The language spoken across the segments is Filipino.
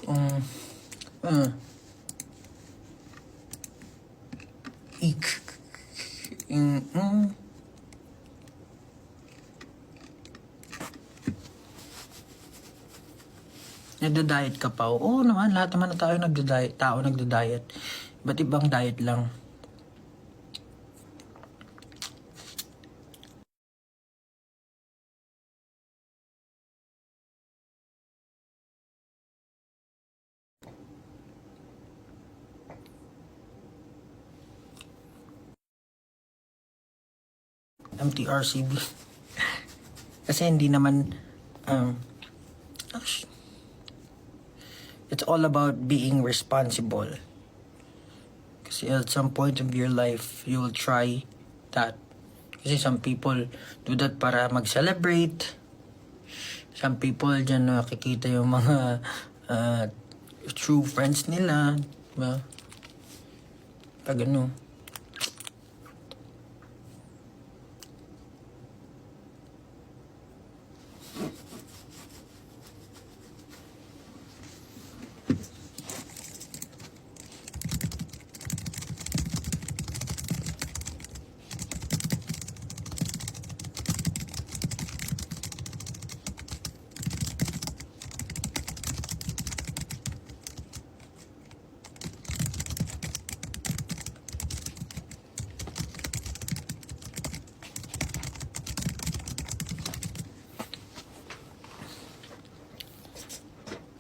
Um, uh, ik, Nagda-diet ka pa? Oo naman, lahat naman na tayo nagda-diet. Ba't ibang diet lang? MTRCB. Kasi hindi naman, it's all about being responsible. Kasi at some point of your life, you will try that. Kasi some people do that para mag-celebrate. Some people dyan nakikita yung mga true friends nila. Diba? Pag ano.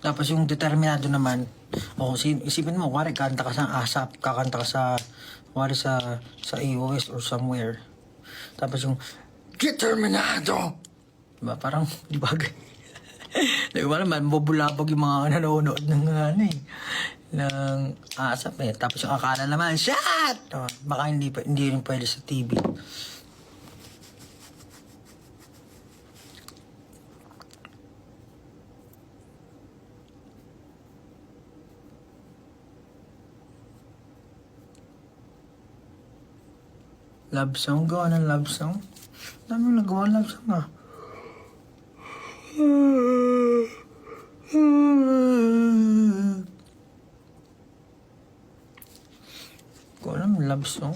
Tapos yung determinado naman, isipin mo, wari kanta ka sa ASAP, kakanta ka sa AOS or somewhere. Tapos yung determinado! Diba? Parang, di ba? Di ba naman, bubulabog yung mga nanonood ng ASAP eh. Tapos yung akala naman, shot! Baka hindi rin pwede sa TV. Love song? Gawa ng love song? Dami yung nagawa ng love song Gawa ng love song?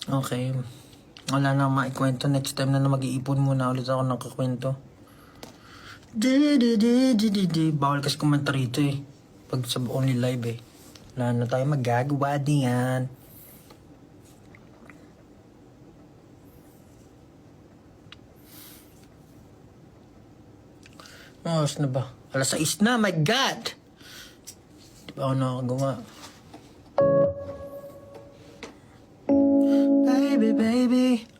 Okay. Wala na maikwento. Next time na mag-iipon muna ulit ako ng kakwento. Bawal kasi kumanta rito eh. Pag sa only live eh. Wala na tayo magagawa diyan. Oras na ba? Alas 6 na, my God! Di ba ako nakagawa? Baby, baby.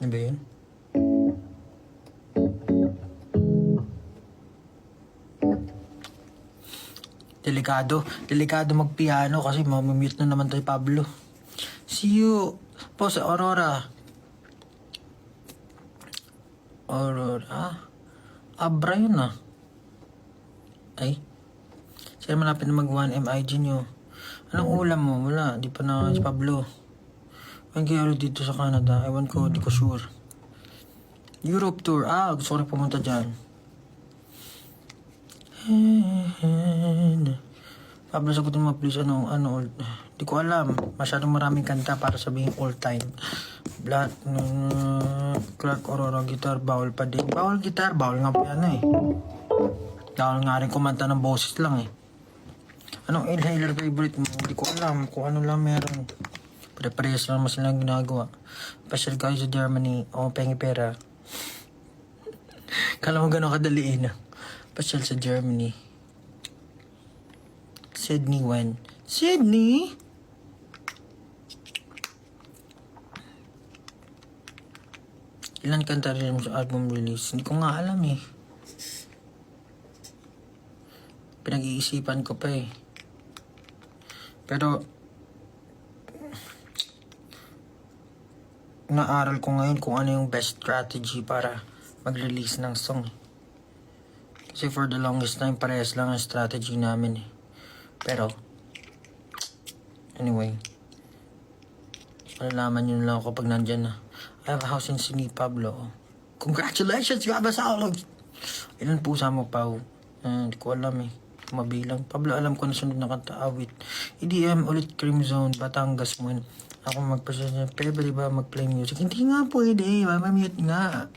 Ano ba yun? Delikado magpiano kasi mamamute na naman tayo, Pablo. See you po sa Aurora. Abra yun ah. Ay. Saan malapit na mag 1M IG nyo? Anong ulam mo? Wala, di pa na si Pablo. Ang kaya dito sa Canada, ewan ko, di ko sure. Europe tour, gusto ko rin pumunta dyan. Pablo, sagutin mo please, di ko alam. Masyadong maraming kanta para sabihin all time. Black, Clark, Aurora, guitar, bawal pa din. Bawal guitar, bawal nga piano eh. Bawal nga rin kumanta ng boses lang eh. Anong inhaler favorite mo? Di ko alam kung ano lang meron. Pare-parehas lang mas silang ginagawa. Special kayo sa Germany. Pengi pera. Kala mo gano'ng kadaliin na. Pasyal sa Germany. Sydney when? Sydney? Ilan kanta rin mo sa album release? Hindi ko nga alam eh. Pinag-iisipan ko pa eh. Pero naaral ko ngayon kung ano yung best strategy para mag-release ng song. Kasi for the longest time, parehas lang ang strategy namin eh. Pero, Anyway. Malalaman nyo lang ako pag nandyan na. I have a house in Sini, Pablo. Congratulations, Gabasaulog! Ilan pusa mo, Pao? Hindi ko alam eh. Mabilang. Pablo, alam ko na sunod na kanta. Awit. EDM ulit, Cream Zone, Batangas mo. Ako magpasya. Pwede ba mag-play music? Hindi nga pwede. Mamamute nga.